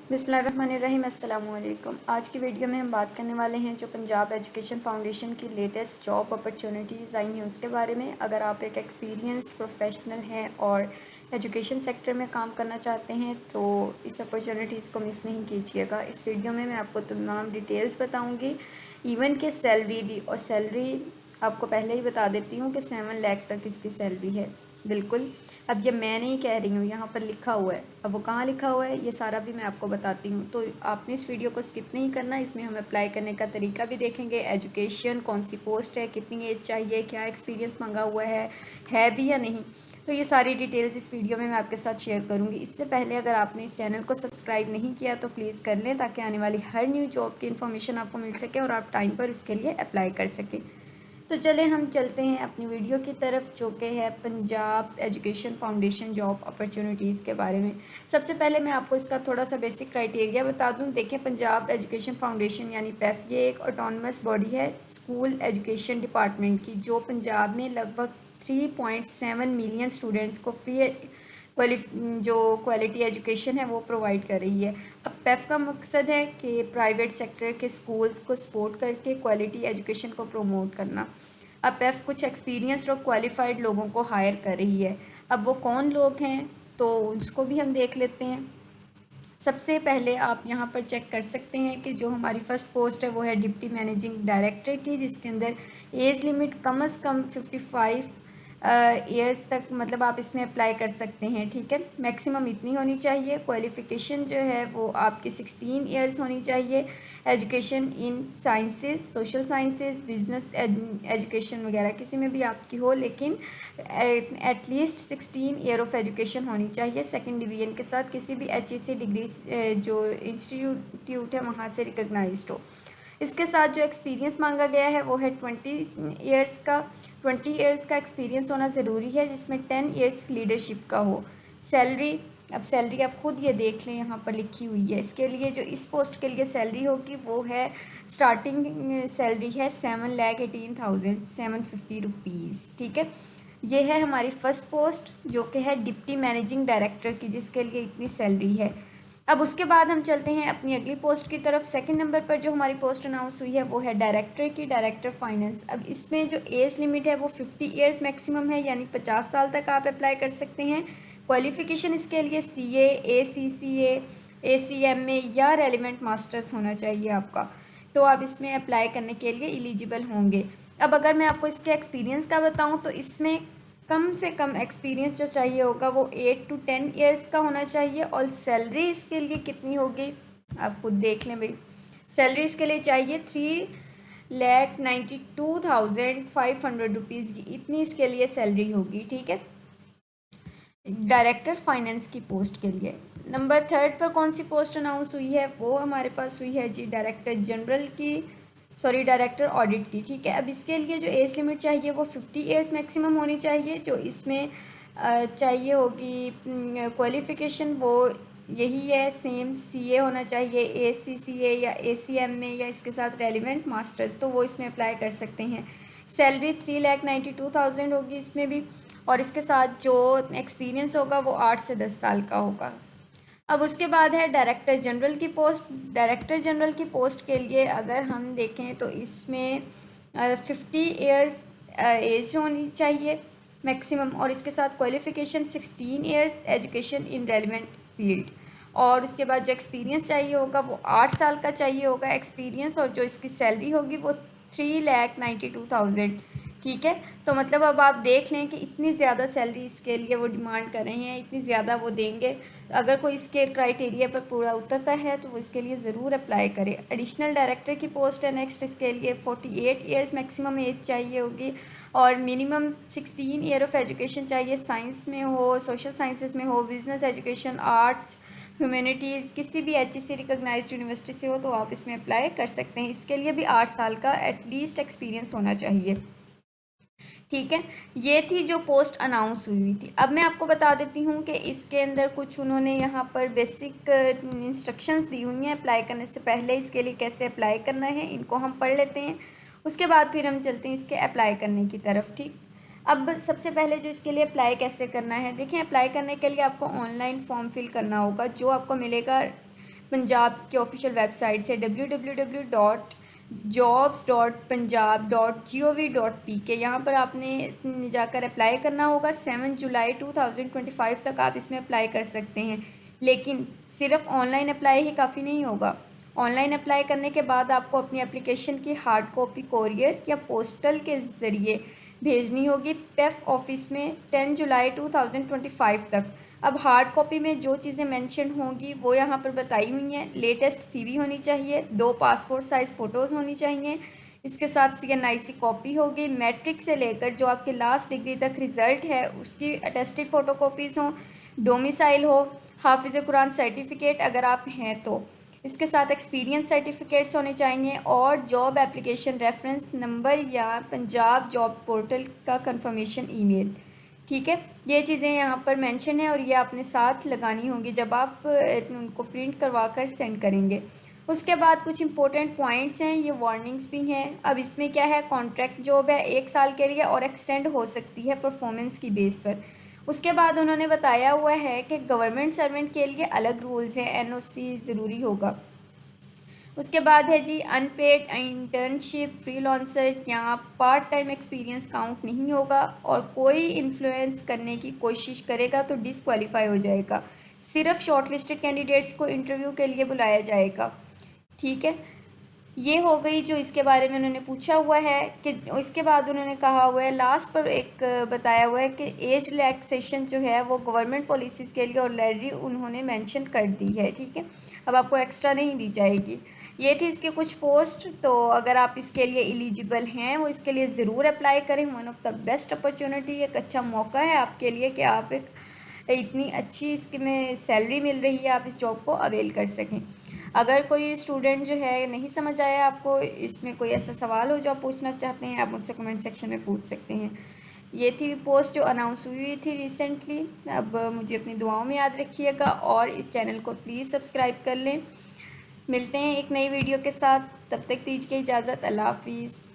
बिस्मिल्लाहिर्रहमानिर्रहीम। अस्सलामु अलैकुम। आज की वीडियो में हम बात करने वाले हैं जो पंजाब एजुकेशन फाउंडेशन की लेटेस्ट जॉब अपॉर्चुनिटीज़ आई हैं उसके बारे में। अगर आप एक एक्सपीरियंस्ड प्रोफेशनल हैं और एजुकेशन सेक्टर में काम करना चाहते हैं तो इस अपॉर्चुनिटीज़ को मिस नहीं कीजिएगा। इस वीडियो में मैं आपको तमाम डिटेल्स बताऊँगी, इवन के सैलरी भी। और सैलरी आपको पहले ही बता देती हूँ कि 7 लाख तक इसकी सैलरी है। बिल्कुल, अब ये मैं नहीं कह रही हूँ, यहाँ पर लिखा हुआ है। अब वो कहाँ लिखा हुआ है ये सारा भी मैं आपको बताती हूँ, तो आपने इस वीडियो को स्किप नहीं करना। इसमें हम अप्लाई करने का तरीका भी देखेंगे, एजुकेशन, कौन सी पोस्ट है, कितनी एज चाहिए, क्या एक्सपीरियंस मांगा हुआ है भी या नहीं। तो ये सारी डिटेल्स इस वीडियो में मैं आपके साथ शेयर करूँगी। इससे पहले अगर आपने इस चैनल को सब्सक्राइब नहीं किया तो प्लीज़ कर लें, ताकि आने वाली हर न्यू जॉब की इन्फॉर्मेशन आपको मिल सके और आप टाइम पर उसके लिए अप्लाई कर सकें। तो चले हम चलते हैं अपनी वीडियो की तरफ, जो कि है Punjab education foundation job opportunities के बारे में। सबसे पहले मैं आपको इसका थोड़ा सा बेसिक क्राइटेरिया बता दूं। देखें, पंजाब एजुकेशन फाउंडेशन यानी पैफ, ये एक ऑटोनमस बॉडी है स्कूल एजुकेशन डिपार्टमेंट की, जो पंजाब में लगभग 3.7 मिलियन स्टूडेंट्स को फ्री जो क्वालिटी एजुकेशन है वो प्रोवाइड कर रही है। अब पैफ का मकसद है कि प्राइवेट सेक्टर के स्कूल्स को सपोर्ट करके क्वालिटी एजुकेशन को प्रमोट करना। अब पैफ कुछ एक्सपीरियंस्ड और क्वालिफाइड लोगों को हायर कर रही है। अब वो कौन लोग हैं तो उसको भी हम देख लेते हैं। सबसे पहले आप यहाँ पर चेक कर सकते हैं कि जो हमारी फ़र्स्ट पोस्ट है वो है डिप्टी मैनेजिंग डायरेक्टर की, जिसके अंदर एज लिमिट कम से कम 55 ईयर्स तक, मतलब आप इसमें अप्लाई कर सकते हैं। ठीक है, मैक्सिमम इतनी होनी चाहिए। क्वालिफ़िकेशन जो है वो आपकी 16 ईयर्स होनी चाहिए। Education in sciences, social sciences, business education वगैरह किसी में भी आपकी हो, लेकिन एटलीस्ट 16 ईयर ऑफ एजुकेशन होनी चाहिए। सेकंड डिवीजन के साथ किसी भी HEC डिग्री जो इंस्टीट्यूट है वहाँ से रिकॉग्नाइज्ड हो। इसके साथ जो एक्सपीरियंस मांगा गया है वो है 20 ईयर्स का एक्सपीरियंस होना ज़रूरी है, जिसमें 10 ईयर्स लीडरशिप का हो। सैलरी, अब सैलरी आप खुद ये देख लें, यहाँ पर लिखी हुई है। इसके लिए जो इस पोस्ट के लिए सैलरी होगी वो है, स्टार्टिंग सैलरी है 7,18,750 रुपीज़। ठीक है, ये है हमारी फ़र्स्ट पोस्ट जो कि है डिप्टी मैनेजिंग डायरेक्टर की, जिसके लिए इतनी सैलरी है। अब उसके बाद हम चलते हैं अपनी अगली पोस्ट की तरफ। सेकंड नंबर पर जो हमारी पोस्ट अनाउंस हुई है वो है डायरेक्टर की, डायरेक्टर फाइनेंस। अब इसमें जो एज लिमिट है वो 50 ईयर्स मैक्सिमम है, यानी 50 साल तक आप अप्लाई कर सकते हैं। क्वालिफ़िकेशन इसके लिए CA, ACCA, ACMA या रेलिवेंट मास्टर्स होना चाहिए आपका, तो आप इसमें अप्लाई करने के लिए एलिजिबल होंगे। अब अगर मैं आपको इसके एक्सपीरियंस का बताऊं तो इसमें कम से कम एक्सपीरियंस जो चाहिए होगा वो 8 to 10 ईयर्स का होना चाहिए। और सैलरी इसके लिए कितनी होगी आप खुद देख लें भाई। सैलरी इसके लिए चाहिए 3,92,500 रुपीज़ की, इतनी इसके लिए सैलरी होगी। ठीक है, डायरेक्टर फाइनेंस की पोस्ट के लिए। नंबर 3 पर कौन सी पोस्ट अनाउंस हुई है वो हमारे पास हुई है जी डायरेक्टर जनरल की, सॉरी डायरेक्टर ऑडिट की। ठीक है, अब इसके लिए जो एज लिमिट चाहिए वो 50 ईयर्स मैक्सिमम होनी चाहिए। जो इसमें चाहिए होगी क्वालिफ़िकेशन वो यही है, सेम CA होना चाहिए, ACCA या ACMA या इसके साथ रेलिवेंट मास्टर्स, तो वो इसमें अप्लाई कर सकते हैं। सैलरी 3,92,000 होगी इसमें भी, और इसके साथ जो एक्सपीरियंस होगा वो 8 से 10 साल का होगा। अब उसके बाद है डायरेक्टर जनरल की पोस्ट। डायरेक्टर जनरल की पोस्ट के लिए अगर हम देखें तो इसमें 50 ईयर्स एज होनी चाहिए मैक्सिमम, और इसके साथ qualification 16 years education in relevant field. और उसके बाद जो एक्सपीरियंस चाहिए होगा वो 8 साल का चाहिए होगा एक्सपीरियंस, और जो इसकी सैलरी होगी वो 3,92,000। ठीक है, तो मतलब अब आप देख लें कि इतनी ज़्यादा सैलरी इसके लिए वो डिमांड कर रहे हैं, इतनी ज़्यादा वो देंगे। अगर कोई इसके क्राइटेरिया पर पूरा उतरता है तो वो इसके लिए ज़रूर अप्लाई करे। एडिशनल डायरेक्टर की पोस्ट है नेक्स्ट, इसके लिए 48 ईयर्स मैक्सिमम एज चाहिए होगी, और मिनिमम 16 ईयर ऑफ एजुकेशन चाहिए। साइंस में हो, सोशल साइंसेस में हो, बिजनेस एजुकेशन, आर्ट्स, ह्यूमैनिटीज़, किसी भी HEC रिकॉग्नाइज्ड यूनिवर्सिटी से हो तो आप इसमें अप्लाई कर सकते हैं। इसके लिए भी 8 साल का एटलीस्ट एक्सपीरियंस होना चाहिए। ठीक है, ये थी जो पोस्ट अनाउंस हुई थी। अब मैं आपको बता देती हूँ कि इसके अंदर कुछ उन्होंने यहाँ पर बेसिक इंस्ट्रक्शंस दी हुई हैं अप्लाई करने से पहले। इसके लिए कैसे अप्लाई करना है इनको हम पढ़ लेते हैं, उसके बाद फिर हम चलते हैं इसके अप्लाई करने की तरफ। ठीक, अब सबसे पहले जो इसके लिए अप्लाई कैसे करना है, देखिए अप्लाई करने के लिए आपको ऑनलाइन फॉर्म फिल करना होगा, जो आपको मिलेगा पंजाब की ऑफिशियल वेबसाइट से www.jobs.punjab.gov.pk, यहाँ पर आपने जाकर अप्लाई करना होगा। 7 जुलाई 2025 तक आप इसमें अप्लाई कर सकते हैं, लेकिन सिर्फ ऑनलाइन अप्लाई ही काफ़ी नहीं होगा। ऑनलाइन अप्लाई करने के बाद आपको अपनी एप्लीकेशन की हार्ड कॉपी कोरियर या पोस्टल के ज़रिए भेजनी होगी पेफ ऑफिस में 10 जुलाई 2025 तक। अब हार्ड कॉपी में जो चीज़ें मेंशन होंगी वो यहाँ पर बताई हुई हैं। लेटेस्ट सीवी होनी चाहिए, 2 पासपोर्ट साइज़ फ़ोटोज़ होनी चाहिए, इसके साथ CNIC कॉपी होगी, मैट्रिक से लेकर जो आपके लास्ट डिग्री तक रिज़ल्ट है उसकी अटेस्टेड फ़ोटोकॉपीज़ हों, डोमिसाइल हो, हाफिज़ कुरान सर्टिफिकेट अगर आप हैं तो, इसके साथ एक्सपीरियंस सर्टिफिकेट्स होने चाहिए और जॉब एप्लीकेशन रेफरेंस नंबर या पंजाब जॉब पोर्टल का कंफर्मेशन ईमेल। ठीक है, ये चीज़ें यहाँ पर मेंशन है और ये आपने साथ लगानी होंगी जब आप उनको प्रिंट करवा कर सेंड करेंगे। उसके बाद कुछ इंपॉर्टेंट पॉइंट्स हैं, ये वार्निंग्स भी हैं। अब इसमें क्या है, कॉन्ट्रैक्ट जॉब है 1 साल के लिए और एक्सटेंड हो सकती है परफॉर्मेंस की बेस पर। उसके बाद उन्होंने बताया हुआ है कि गवर्नमेंट सर्वेंट के लिए अलग रूल्स हैं, NOC ज़रूरी होगा। उसके बाद है जी अनपेड इंटर्नशिप, फ्रीलांसर, यहाँ पार्ट टाइम एक्सपीरियंस काउंट नहीं होगा और कोई इन्फ्लुएंस करने की कोशिश करेगा तो डिसक्वालीफाई हो जाएगा। सिर्फ शॉर्टलिस्टेड कैंडिडेट्स को इंटरव्यू के लिए बुलाया जाएगा। ठीक है, ये हो गई जो इसके बारे में उन्होंने पूछा हुआ है। कि इसके बाद उन्होंने कहा हुआ है लास्ट पर एक बताया हुआ है कि एज रिलैक्सेशन जो है वो गवर्नमेंट पॉलिसीज़ के लिए ऑलरेडी उन्होंने मेंशन कर दी है। ठीक है, अब आपको एक्स्ट्रा नहीं दी जाएगी। ये थी इसके कुछ पोस्ट, तो अगर आप इसके लिए एलिजिबल हैं वो इसके लिए ज़रूर अप्लाई करें। One of the best opportunity, एक अच्छा मौका है आपके लिए कि आप एक इतनी अच्छी इसमें सैलरी मिल रही है, आप इस जॉब को अवेल कर सकें। अगर कोई स्टूडेंट जो है नहीं समझ आया, आपको इसमें कोई ऐसा सवाल हो जो आप पूछना चाहते हैं, आप मुझसे कमेंट सेक्शन में पूछ सकते हैं। ये थी पोस्ट जो अनाउंस हुई थी रिसेंटली। अब मुझे अपनी दुआओं में याद रखिएगा और इस चैनल को प्लीज़ सब्सक्राइब कर लें। मिलते हैं एक नई वीडियो के साथ, तब तक दीजिए इजाज़त। अल्लाह हाफिज़।